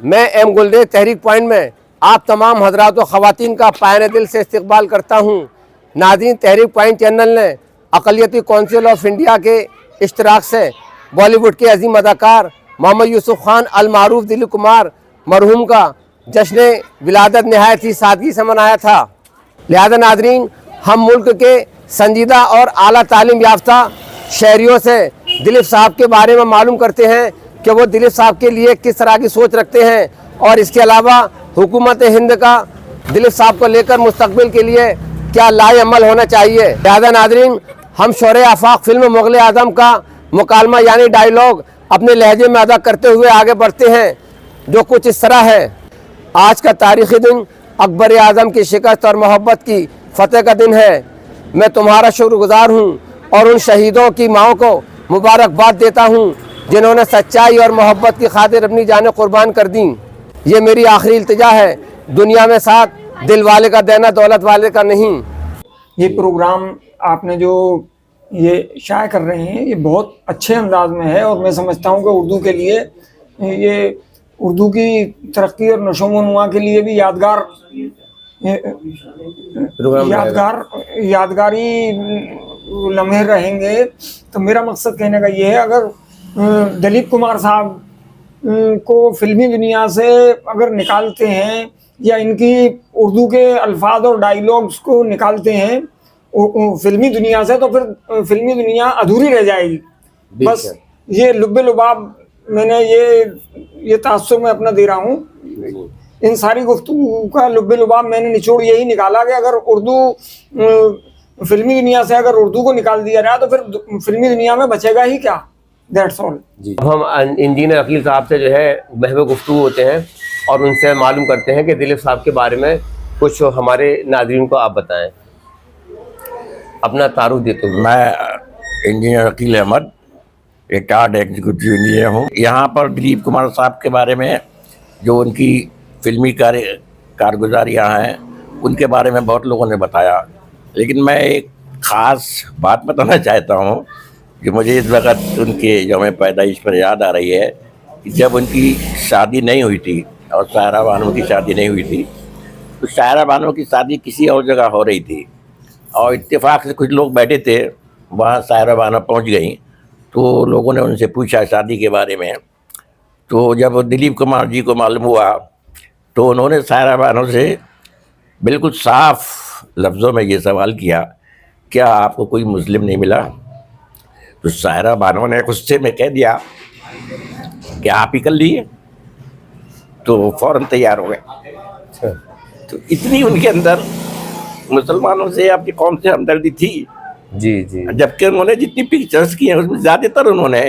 मैं एम गुलरेज तहरीक पॉइंट में आप तमाम हजरात व ख़वातीन का पायने दिल से इस्तकबाल करता हूँ। नाज़रीन, तहरीक पॉइंट चैनल ने अक़लियती कौंसिल ऑफ इंडिया के इश्तराक से बॉलीवुड के अजीम अदाकार मोहम्मद यूसुफ खान अल मारूफ दिलीप कुमार मरहूम का जश्न विलादत नहायत ही सादगी से मनाया था। लिहाजा नाज़रीन, हम मुल्क के संजीदा और आला तालीम याफ्ता शहरियों से दिलीप साहब के बारे में मालूम करते हैं कि वो दिलीप साहब के लिए किस तरह की सोच रखते हैं और इसके अलावा हुकूमत हिंद का दिलीप साहब को लेकर मुस्तकबिल के लिए क्या लाए अमल होना चाहिए। लिहाजा नाज़रीन, हम शोरे आफाक फिल्म मुग़ल आज़म का मुकालमा यानी डायलॉग अपने लहजे में अदा करते हुए आगे बढ़ते हैं, जो कुछ इस तरह है। आज का तारीख़ी दिन अकबर आज़म की शिकस्त और मोहब्बत की फ़तेह का दिन है। मैं तुम्हारा शुक्रगुज़ार हूँ और उन शहीदों की माओं को मुबारकबाद देता हूँ जिन्होंने सच्चाई और मोहब्बत की खातिर अपनी जानें कुर्बान कर दी। ये मेरी आखिरी इल्तिजा है, दुनिया में साथ दिल वाले का देना दौलत वाले का नहीं। ये प्रोग्राम आपने जो ये शाया कर रहे हैं ये बहुत अच्छे अंदाज में है और मैं समझता हूँ कि उर्दू के लिए ये उर्दू की तरक्की और नशोनुमा के लिए भी यादगारी लम्हे रहेंगे। तो मेरा मकसद कहने का ये है, अगर दिलीप कुमार साहब को फिल्मी दुनिया से अगर निकालते हैं या इनकी उर्दू के अल्फाज और डायलॉग्स को निकालते हैं फिल्मी दुनिया से, तो फिर फिल्मी दुनिया अधूरी रह जाएगी। बस ये लुब्बे लुबाब मैंने ये तासुर में अपना दे रहा हूँ। इन सारी गुफ्तगू का लुब्बे लुबाब मैंने निचोड़ यही निकाला कि अगर उर्दू फिल्मी दुनिया से अगर उर्दू को निकाल दिया जाए तो फिर फिल्मी दुनिया में बचेगा ही क्या। That's all. अब हम इंजीनियर अकील साहब से जो है महवे गुफ्तगू होते हैं और उनसे मालूम करते हैं कि दिलीप साहब के बारे में कुछ हमारे नाज़रीन को आप बताएं, अपना तारुफ देते हुए। मैं engineer Aqeel Ahmed, retired executive engineer हूँ। यहाँ पर दिलीप कुमार साहब के बारे में जो उनकी फिल्मी कारगुजारियाँ हैं उनके बारे में बहुत लोगों ने बताया, लेकिन मैं एक ख़ास बात बताना चाहता हूँ जो मुझे इस वक्त उनके यौम पैदाइश पर याद आ रही है कि जब उनकी शादी नहीं हुई थी और सायरा बानो की शादी नहीं हुई थी, तो सायरा बानो की शादी किसी और जगह हो रही थी और इत्तेफाक से कुछ लोग बैठे थे, वहाँ सायरा बानो पहुँच गई। तो लोगों ने उनसे पूछा शादी के बारे में, तो जब दिलीप कुमार जी को मालूम हुआ तो उन्होंने सायरा बानो से बिल्कुल साफ लफ्ज़ों में ये सवाल किया, क्या आपको कोई मुस्लिम नहीं मिला? तो सायरा बानो ने गुस्से में कह दिया कि आप ही कर लिए, तो फ़ौरन तैयार हो गए। तो इतनी उनके अंदर मुसलमानों से, आपकी कौम से हमदर्दी थी। जी जी। जबकि उन्होंने जितनी पिक्चर्स की हैं उसमें ज़्यादातर उन्होंने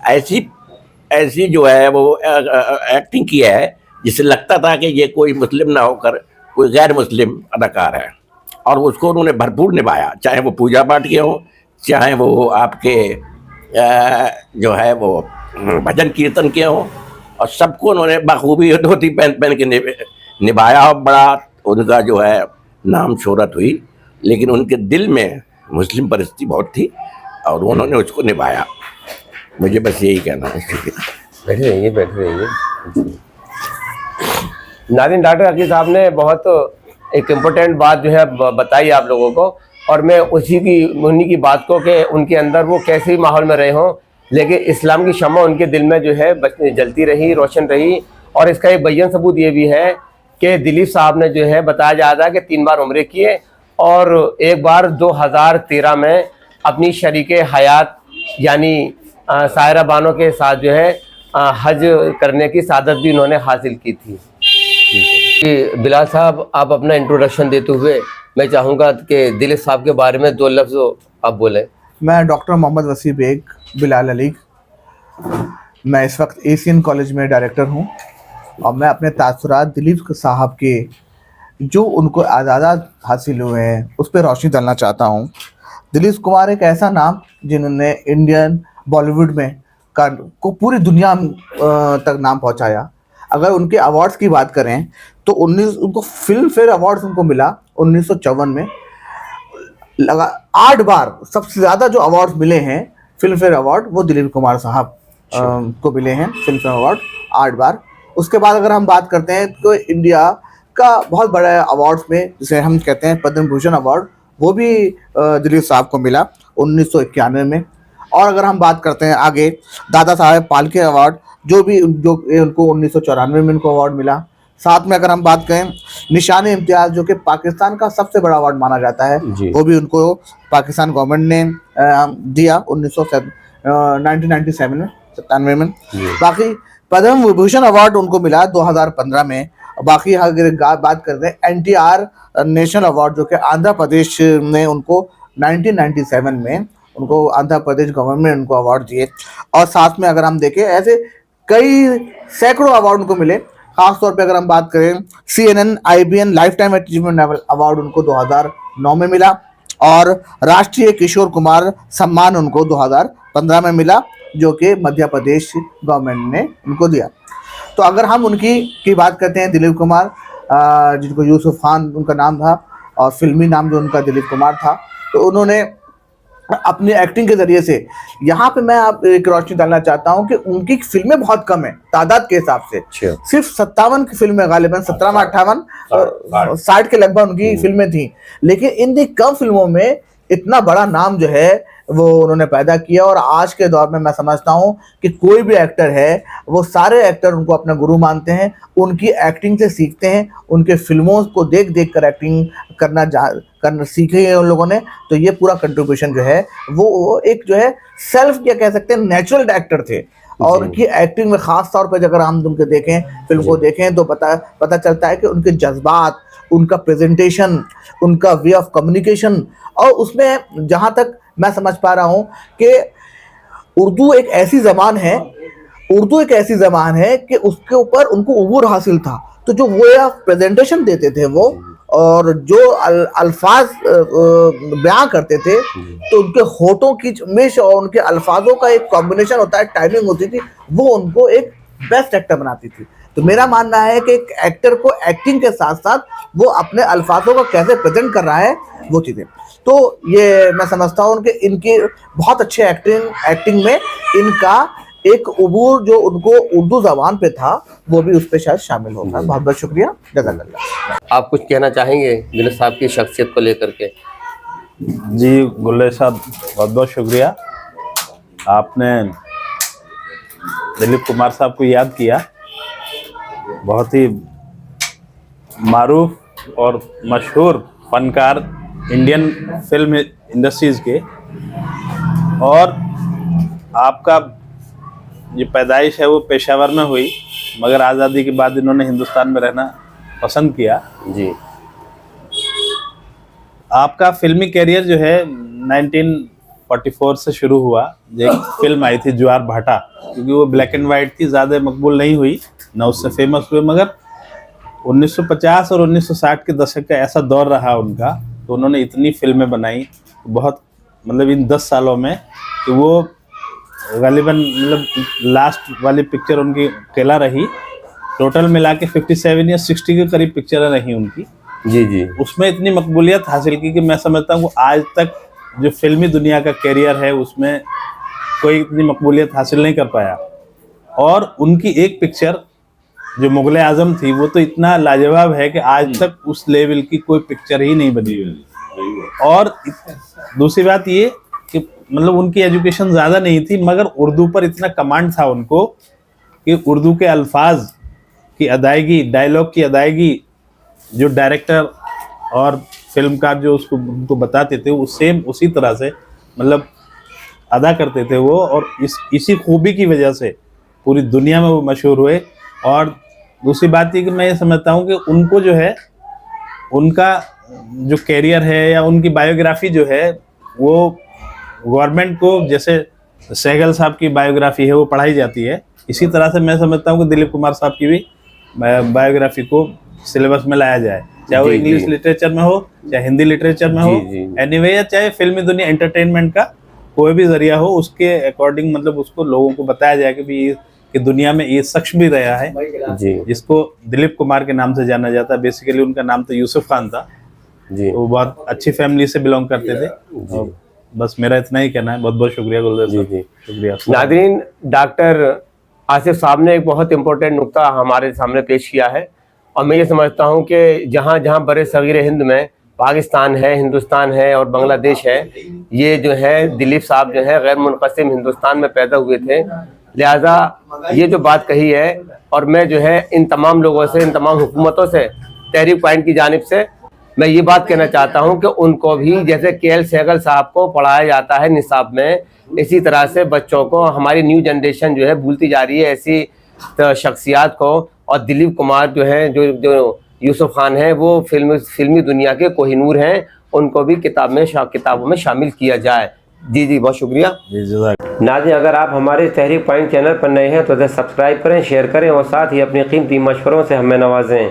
ऐसी जो है वो एक्टिंग की है जिससे लगता था कि ये कोई मुस्लिम ना होकर कोई गैर मुस्लिम अदाकार है, और उसको उन्होंने भरपूर निभाया, चाहे वो पूजा पाठ के हों, चाहे वो आपके जो है वो भजन कीर्तन के हों, और सबको उन्होंने बखूबी धोती पहन के निभाया और बड़ा उनका जो है नाम शोहरत हुई। लेकिन उनके दिल में मुस्लिम परिस्थिति बहुत थी और उन्होंने उसको निभाया। मुझे बस यही कहना है। बैठे रहिए। नाज़रीन, डॉक्टर अकील साहब ने बहुत एक इम्पोर्टेंट बात जो है बताई आप लोगों को, और मैं उन्हीं की बात को कि उनके अंदर वो कैसे माहौल में रहे हों, लेकिन इस्लाम की शम्मा उनके दिल में जो है जलती रही, रोशन रही। और इसका एक बयान सबूत ये भी है कि दिलीप साहब ने जो है बताया जा रहा है कि 3 बार उम्रे किए और एक बार 2013 में अपनी शरीके हयात यानी सायरा बानो के साथ जो है हज करने की सादत भी उन्होंने हासिल की थी। बिलाल साहब, आप अपना इंट्रोडक्शन देते हुए मैं चाहूँगा कि दिलीप साहब के बारे में 2 लफ्ज़ आप बोलें। मैं डॉक्टर मोहम्मद वसी बेग बिलाल अली, मैं इस वक्त एशियन कॉलेज में डायरेक्टर हूँ और मैं अपने तासुरात दिलीप साहब के जो उनको आज़ादात हासिल हुए हैं उस पर रोशनी डालना चाहता हूँ। दिलीप कुमार एक ऐसा नाम जिन्होंने इंडियन बॉलीवुड में को पूरी दुनिया तक नाम पहुँचाया। अगर उनके अवार्ड्स की बात करें तो उनको फिल्म फेयर अवार्ड्स उनको मिला 1954 में। लगा 8 बार सबसे ज़्यादा जो अवार्ड्स मिले हैं फिल्म फेयर अवार्ड वो दिलीप कुमार साहब को मिले हैं, फिल्म फेयर अवार्ड 8 बार। उसके बाद अगर हम बात करते हैं तो इंडिया का बहुत बड़ा अवार्ड्स में जिसे हम कहते हैं पद्म भूषण अवार्ड, वो भी दिलीप साहब को मिला 1991 में। और अगर हम बात करते हैं आगे दादा साहेब फाल्के अवार्ड, जो उनको 1994 में उनको अवार्ड मिला। साथ में अगर हम बात करें निशान-ए इम्तियाज, जो कि पाकिस्तान का सबसे बड़ा अवार्ड माना जाता है, वो भी उनको पाकिस्तान गवर्नमेंट ने दिया 1997 में, 97 में। बाकी पद्म विभूषण अवार्ड उनको मिला 2015 में। बाकी अगर बात करते हैं NTR नेशनल अवार्ड, जो कि आंध्र प्रदेश ने उनको 1997 में उनको आंध्र प्रदेश गवर्नमेंट उनको अवार्ड दिए। और साथ में अगर हम देखें ऐसे कई सैकड़ों अवार्ड उनको मिले। खासतौर पे अगर हम बात करें CNN IBN life time achievement award उनको 2009 में मिला और राष्ट्रीय किशोर कुमार सम्मान उनको 2015 में मिला, जो कि मध्य प्रदेश गवर्नमेंट ने उनको दिया। तो अगर हम उनकी बात करते हैं दिलीप कुमार, जिनको यूसुफ खान उनका नाम था और फिल्मी नाम जो उनका दिलीप कुमार था, तो उन्होंने अपनी एक्टिंग के जरिए से, यहाँ पे मैं आप एक रोशनी डालना चाहता हूँ कि उनकी फिल्में बहुत कम है तादाद के हिसाब से। सिर्फ 57 की फिल्में, गालिबन 17 में 58 60 के लगभग उनकी फिल्में थी। लेकिन इन कम फिल्मों में इतना बड़ा नाम जो है वो उन्होंने पैदा किया। और आज के दौर में मैं समझता हूँ कि कोई भी एक्टर है, वो सारे एक्टर उनको अपना गुरु मानते हैं, उनकी एक्टिंग से सीखते हैं, उनके फिल्मों को देख देख कर एक्टिंग करना सीखे हैं उन लोगों ने। तो ये पूरा कंट्रीब्यूशन जो है वो एक जो है सेल्फ क्या कह सकते हैं नेचुरल एक्टर थे। और उनकी एक्टिंग में ख़ास तौर पर अगर हम उनके देखें, फिल्म को देखें, तो पता चलता है कि उनके जज्बात, उनका प्रेजेंटेशन, उनका वे ऑफ कम्युनिकेशन, और उसमें जहाँ तक मैं समझ पा रहा हूँ कि उर्दू एक ऐसी ज़बान है कि उसके ऊपर उनको उबूर हासिल था। तो जो वे ऑफ प्रेजेंटेशन देते थे वो, और जो अल्फाज बयां करते थे, तो उनके होठों की मिश और उनके अल्फाजों का एक कॉम्बिनेशन होता है, टाइमिंग होती थी, वो उनको एक बेस्ट एक्टर बनाती थी। तो मेरा मानना है कि एक एक्टर को एक्टिंग के साथ साथ वो अपने अल्फाजों को कैसे प्रेजेंट कर रहा है, वो चीज़ें। तो ये मैं समझता हूँ कि इनकी बहुत अच्छे एक्टिंग में इनका एक उबूर जो उनको उर्दू ज़बान पे था, वो भी उस पर शायद शामिल होगा। बहुत बहुत शुक्रिया, जज़ाकल्लाह। आप कुछ कहना चाहेंगे दिलीप साहब की शख्सियत को लेकर के? जी गुल्ले साहब, बहुत बहुत शुक्रिया, आपने दिलीप कुमार साहब को याद किया। बहुत ही मारूफ और मशहूर फनकार इंडियन फिल्म इंडस्ट्रीज़ के, और आपका जो पैदाइश है वो पेशावर में हुई, मगर आज़ादी के बाद इन्होंने हिंदुस्तान में रहना पसंद किया। जी, आपका फिल्मी कैरियर जो है 1944 से शुरू हुआ। एक फिल्म आई थी ज्वार भाटा, क्योंकि वो ब्लैक एंड वाइट थी, ज़्यादा मकबूल नहीं हुई, ना उससे फेमस हुए। मगर 1950 और 1960 के दशक का ऐसा दौर रहा उनका, तो उन्होंने इतनी फिल्में बनाई, बहुत मतलब इन 10 सालों में, कि वो गालिबन मतलब लास्ट वाली पिक्चर उनकी केला रही। टोटल मिला के 57 या 60 के करीब पिक्चरें रही उनकी। जी जी, उसमें इतनी मकबूलियत हासिल की कि मैं समझता हूँ आज तक जो फिल्मी दुनिया का कैरियर है उसमें कोई इतनी मकबूलियत हासिल नहीं कर पाया। और उनकी एक पिक्चर जो मुग़ल आज़म थी, वो तो इतना लाजवाब है कि आज तक उस लेवल की कोई पिक्चर ही नहीं बनी हुई। और दूसरी बात ये कि मतलब उनकी एजुकेशन ज़्यादा नहीं थी, मगर उर्दू पर इतना कमांड था उनको कि उर्दू के अल्फाज की अदायगी, डायलॉग की अदायगी, जो डायरेक्टर और फिल्मकार जो उनको बताते थे, वो सेम उसी तरह से मतलब अदा करते थे वो। और इसी खूबी की वजह से पूरी दुनिया में वो मशहूर हुए। और दूसरी बात ये कि मैं ये समझता हूँ कि उनको जो है, उनका जो कैरियर है या उनकी बायोग्राफी जो है, वो गवर्नमेंट को, जैसे सहगल साहब की बायोग्राफी है वो पढ़ाई जाती है, इसी तरह से मैं समझता हूँ कि दिलीप कुमार साहब की भी बायोग्राफी को सिलेबस में लाया जाए, चाहे वो इंग्लिश लिटरेचर में हो, चाहे हिंदी लिटरेचर में हो, एनीवे, या चाहे फिल्मी दुनिया एंटरटेनमेंट का कोई भी जरिया हो, उसके अकॉर्डिंग मतलब उसको लोगों को बताया जाए कि दुनिया में ये शख्स भी रहा है जी, जिसको दिलीप कुमार के नाम से जाना जाता है। बेसिकली उनका नाम तो यूसुफ खान था जी, वो बहुत अच्छी फैमिली से बिलोंग करते थे। बस मेरा इतना ही कहना है। बहुत बहुत शुक्रिया गुलजार साहब, शुक्रिया। नाज़रीन, डॉक्टर आसिफ साहब ने एक बहुत इम्पोर्टेंट नुक्ता हमारे सामने पेश किया है, और मैं ये समझता हूँ कि जहाँ जहाँ बड़े सगीर हिंद में पाकिस्तान है, हिंदुस्तान है और बांग्लादेश है, ये जो है दिलीप साहब जो है गैर मुनक़सिम हिंदुस्तान में पैदा हुए थे। लिहाजा ये जो बात कही है, और मैं जो है इन तमाम लोगों से, इन तमाम हुकूमतों से तहरीक पॉइंट की जानिब से मैं ये बात कहना चाहता हूँ कि उनको भी जैसे के.एल. सहगल साहब को पढ़ाया जाता है निसाब में, इसी तरह से बच्चों को, हमारी न्यू जनरेशन जो है भूलती जा रही है ऐसी शख्सियात को। और दिलीप कुमार जो है, जो यूसुफ खान है, वो फिल्मी दुनिया के कोहिनूर हैं, उनको भी किताबों में शामिल किया जाए। जी बहुत शुक्रिया। नाज़रीन, अगर आप हमारे तहरीक पॉइंट चैनल पर नए हैं तो इसे सब्सक्राइब करें, शेयर करें और साथ ही अपनी कीमती मशवरों से हमें नवाजें।